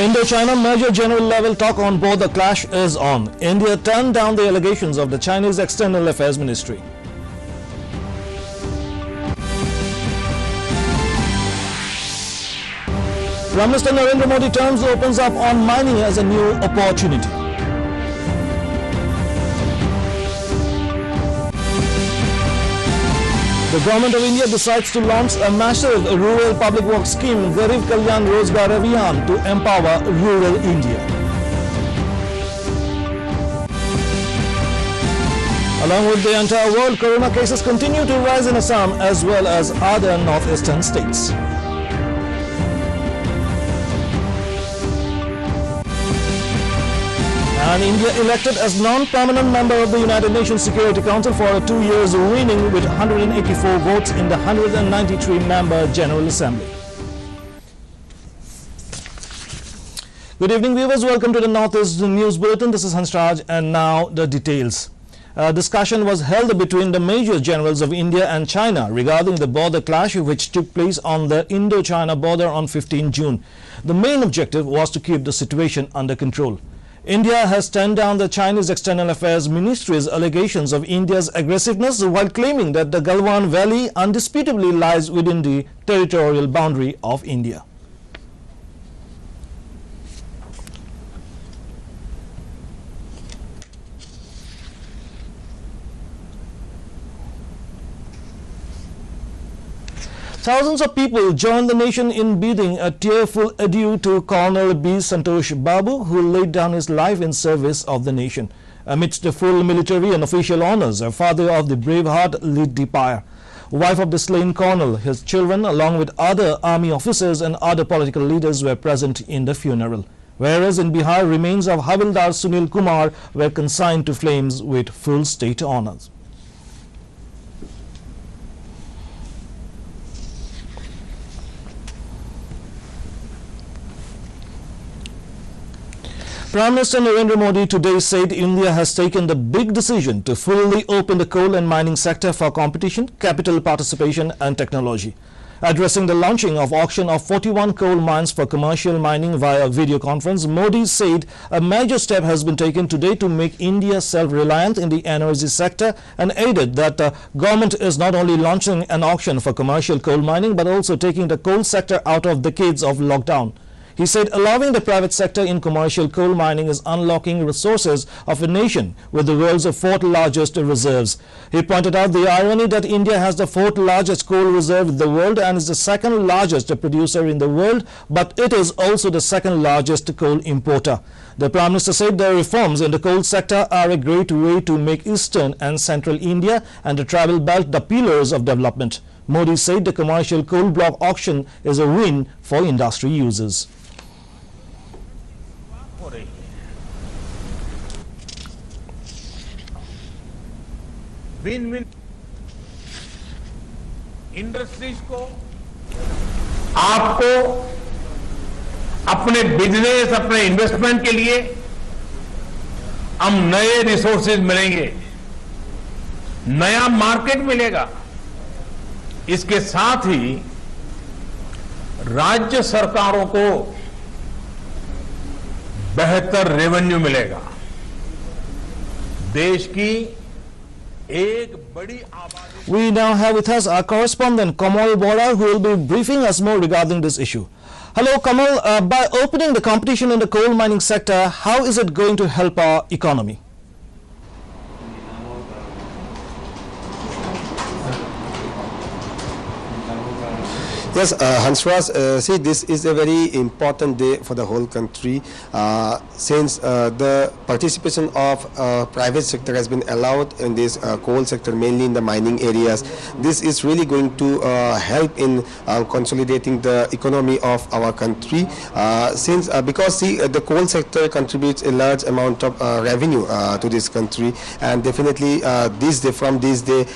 Indo-China Major General level talk on board the clash is on. India turned down the allegations of the Chinese External Affairs Ministry. Prime Minister Narendra Modi terms opens up on mining as a new opportunity. The Government of India decides to launch a massive rural public works scheme, Garib Kalyan Rozgar Abhiyan, to empower rural India. Along with the entire world, corona cases continue to rise in Assam as well as other northeastern states. And India elected as non-permanent member of the United Nations Security Council for a 2 years, winning with 184 votes in the 193-member General Assembly. Good evening, viewers. Welcome to the Northeast News Bulletin. This is Hansraj, and now the details. A discussion was held between the major generals of India and China regarding the border clash which took place on the Indo-China border on 15 June. The main objective was to keep the situation under control. India has turned down the Chinese External Affairs Ministry's allegations of India's aggressiveness while claiming that the Galwan Valley undisputably lies within the territorial boundary of India. Thousands of people joined the nation in bidding a tearful adieu to Colonel B. Santosh Babu, who laid down his life in service of the nation. Amidst the full military and official honors, a father of the Braveheart lit the pyre. Wife of the slain colonel, his children, along with other army officers and other political leaders were present in the funeral. Whereas in Bihar, remains of Havildar Sunil Kumar were consigned to flames with full state honors. Prime Minister Narendra Modi today said India has taken the big decision to fully open the coal and mining sector for competition, capital participation and technology. Addressing the launching of auction of 41 coal mines for commercial mining via video conference, Modi said a major step has been taken today to make India self-reliant in the energy sector, and added that the government is not only launching an auction for commercial coal mining but also taking the coal sector out of decades of lockdown. He said allowing the private sector in commercial coal mining is unlocking resources of a nation with the world's fourth largest reserves. He pointed out the irony that India has the fourth largest coal reserve in the world and is the second largest producer in the world, but it is also the second largest coal importer. The Prime Minister said the reforms in the coal sector are a great way to make eastern and central India and the travel belt the pillars of development. Modi said the commercial coal block auction is a win for industry users. Win win industries को, आपको अपने business, अपने investment के लिए हम नए resources मिलेंगे, नया मार्केट मिलेगा। इसके साथ ही राज्य सरकारों को बेहतर रेवेन्यू मिलेगा। देश की We now have with us our correspondent Kamal Bora, who will be briefing us more regarding this issue. Hello Kamal, by opening the competition in the coal mining sector, how is it going to help our economy? Yes, Hansraj, see, this is a very important day for the whole country since the participation of private sector has been allowed in this coal sector, mainly in the mining areas. This is really going to help in consolidating the economy of our country because see, the coal sector contributes a large amount of revenue to this country, and definitely from this day,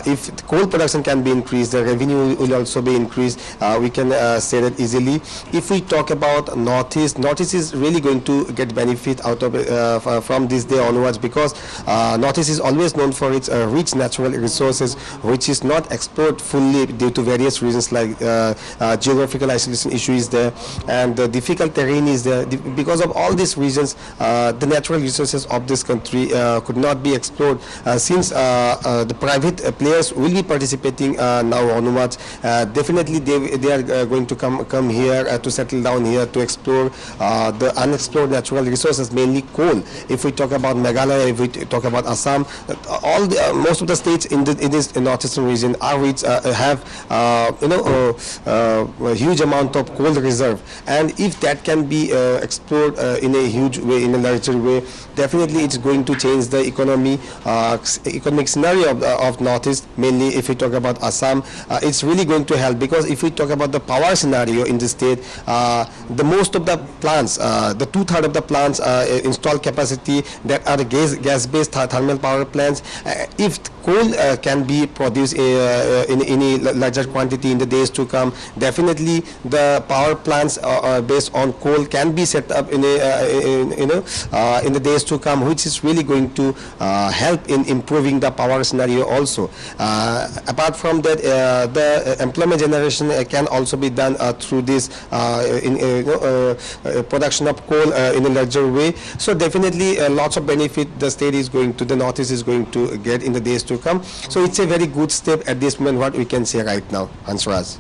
if coal production can be increased, the revenue will also be increased. we can say that easily. If we talk about Northeast is really going to get benefit out of from this day onwards, because Northeast is always known for its rich natural resources, which is not explored fully due to various reasons, like geographical isolation issue is there, and the difficult terrain is there. Because of all these reasons, the natural resources of this country could not be explored. Since the private players will be participating now onwards, definitely they are going to come here to settle down here to explore the unexplored natural resources, mainly coal. If we talk about Meghalaya, if we talk about Assam, most of the states in this northeastern region are have a huge amount of coal reserve, and if that can be explored in a huge way, in a larger way, definitely it's going to change the economic scenario of Northeast. Mainly if we talk about Assam, it's really going to help, because if we talk about the power scenario in the state, the most of the plants, the 2/3 of the plants installed capacity that are gas-based thermal power plants, if coal can be produced in any larger quantity in the days to come, definitely the power plants based on coal can be set up in the days to come, which is really going to help in improving the power scenario also. Apart from that, the employment generation can also be done through this production of coal in a larger way. So definitely lots of benefit the state is going to, the Northeast is going to get in the days to come. So it's a very good step at this moment, what we can say right now, Hansraj.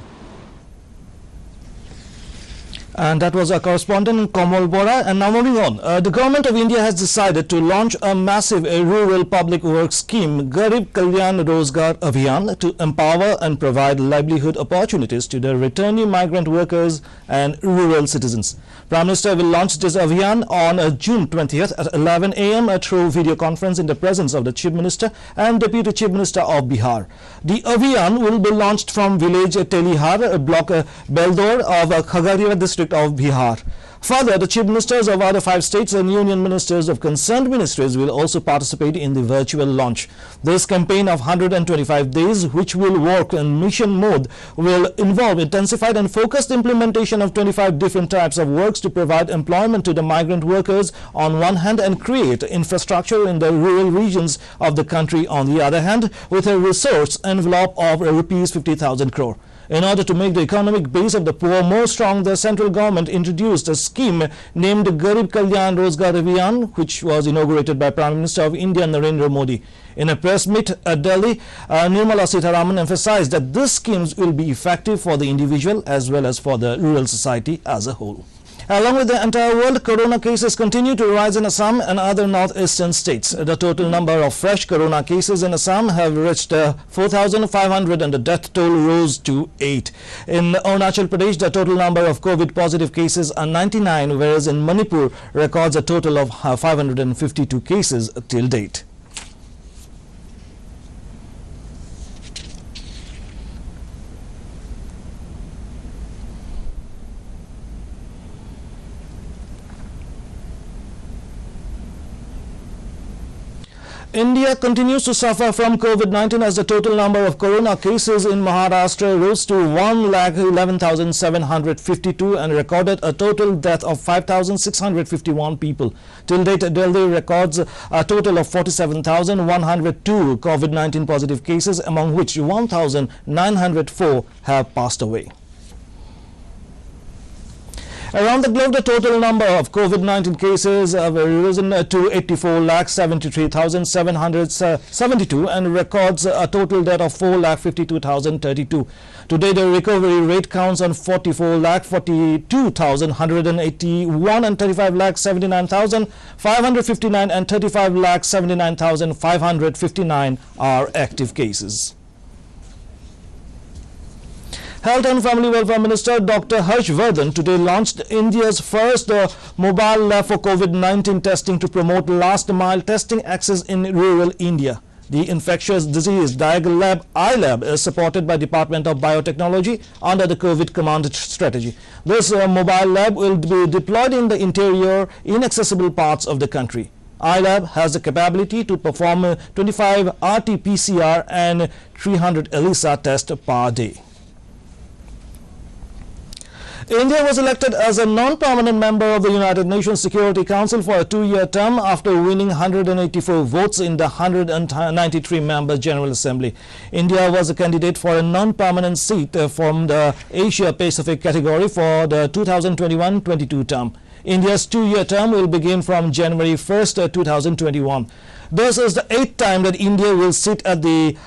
And that was our correspondent Komal Bora. And now moving on, the government of India has decided to launch a massive rural public works scheme, Garib Kalyan Rozgar Abhiyan, to empower and provide livelihood opportunities to the returning migrant workers and rural citizens. Prime Minister will launch this Abhiyan on June 20th at 11 a.m. through video conference in the presence of the Chief Minister and Deputy Chief Minister of Bihar. The Abhiyan will be launched from village Telihar, block Beldor of Khagaria district of Bihar. Further, the Chief Ministers of other 5 states and Union Ministers of concerned ministries will also participate in the virtual launch. This campaign of 125 days, which will work in mission mode, will involve intensified and focused implementation of 25 different types of works to provide employment to the migrant workers on one hand and create infrastructure in the rural regions of the country on the other hand, with a resource envelope of Rs 50,000 crore. In order to make the economic base of the poor more strong, the central government introduced a scheme named Garib Kalyan Rozgar Abhiyan, which was inaugurated by Prime Minister of India Narendra Modi. In a press meet at Delhi, Nirmala Sitharaman emphasized that these schemes will be effective for the individual as well as for the rural society as a whole. Along with the entire world, corona cases continue to rise in Assam and other northeastern states. The total number of fresh corona cases in Assam have reached 4,500 and the death toll rose to 8. In Arunachal Pradesh, the total number of COVID positive cases are 99, whereas in Manipur records a total of 552 cases till date. India continues to suffer from COVID-19 as the total number of corona cases in Maharashtra rose to 1,11,752 and recorded a total death of 5,651 people. Till date, Delhi records a total of 47,102 COVID-19 positive cases, among which 1,904 have passed away. Around the globe, the total number of COVID-19 cases have risen to 84,73,772 and records a total death of 4,52,032. Today, the recovery rate counts on 44,42,181 and 35,79,559 and 35,79,559 are active cases. Health and Family Welfare Minister Dr. Harsh Vardhan today launched India's first mobile lab for COVID-19 testing to promote last-mile testing access in rural India. The infectious disease diagnostic lab iLab is supported by Department of Biotechnology under the COVID command strategy. This mobile lab will be deployed in the interior, inaccessible parts of the country. iLab has the capability to perform 25 RT-PCR and 300 ELISA tests per day. India was elected as a non-permanent member of the United Nations Security Council for a 2-year term after winning 184 votes in the 193-member General Assembly. India was a candidate for a non-permanent seat from the Asia-Pacific category for the 2021-22 term. India's 2-year term will begin from January 1st, 2021. This is the 8th time that India will sit at the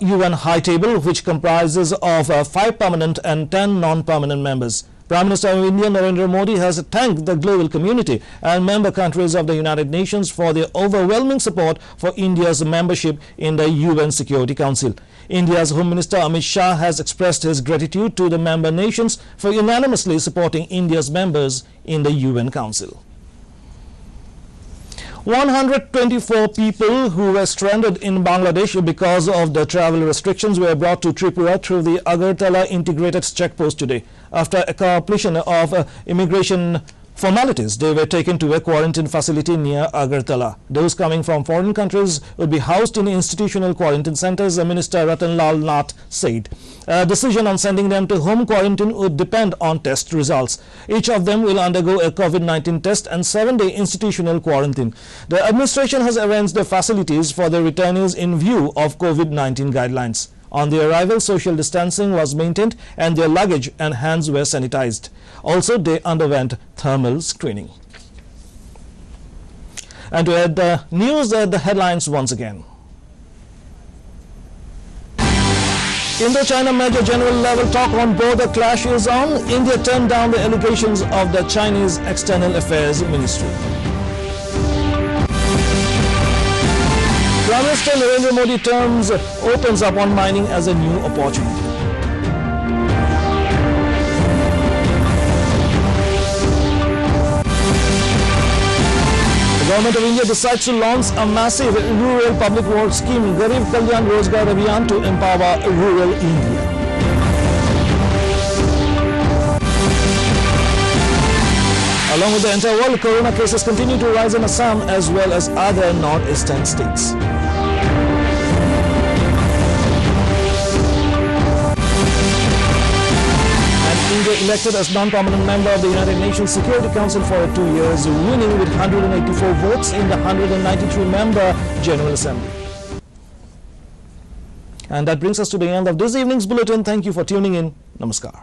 UN High Table, which comprises of 5 permanent and 10 non-permanent members. Prime Minister of India Narendra Modi has thanked the global community and member countries of the United Nations for their overwhelming support for India's membership in the UN Security Council. India's Home Minister Amit Shah has expressed his gratitude to the member nations for unanimously supporting India's members in the UN Council. 124 people who were stranded in Bangladesh because of the travel restrictions were brought to Tripura through the Agartala Integrated Checkpost today. After completion of immigration formalities, they were taken to a quarantine facility near Agartala. Those coming from foreign countries will be housed in institutional quarantine centers, Minister Ratan Lal Nath said. A decision on sending them to home quarantine would depend on test results. Each of them will undergo a COVID-19 test and 7-day institutional quarantine. The administration has arranged the facilities for the returnees in view of COVID-19 guidelines. On their arrival, social distancing was maintained and their luggage and hands were sanitized. Also, they underwent thermal screening. And to add the news, the headlines once again. Indo-China Major General level talk on border clash is on. India turned down the allegations of the Chinese External Affairs Ministry. Prime Minister Narendra Modi terms opens up on mining as a new opportunity. The Government of India decides to launch a massive rural public work scheme, Garib Kalyan Rozgar Abhiyan, to empower rural India. Along with the entire world, corona cases continue to rise in Assam as well as other northeastern states. India elected as non-permanent member of the United Nations Security Council for 2 years, winning with 184 votes in the 193-member General Assembly. And that brings us to the end of this evening's bulletin. Thank you for tuning in. Namaskar.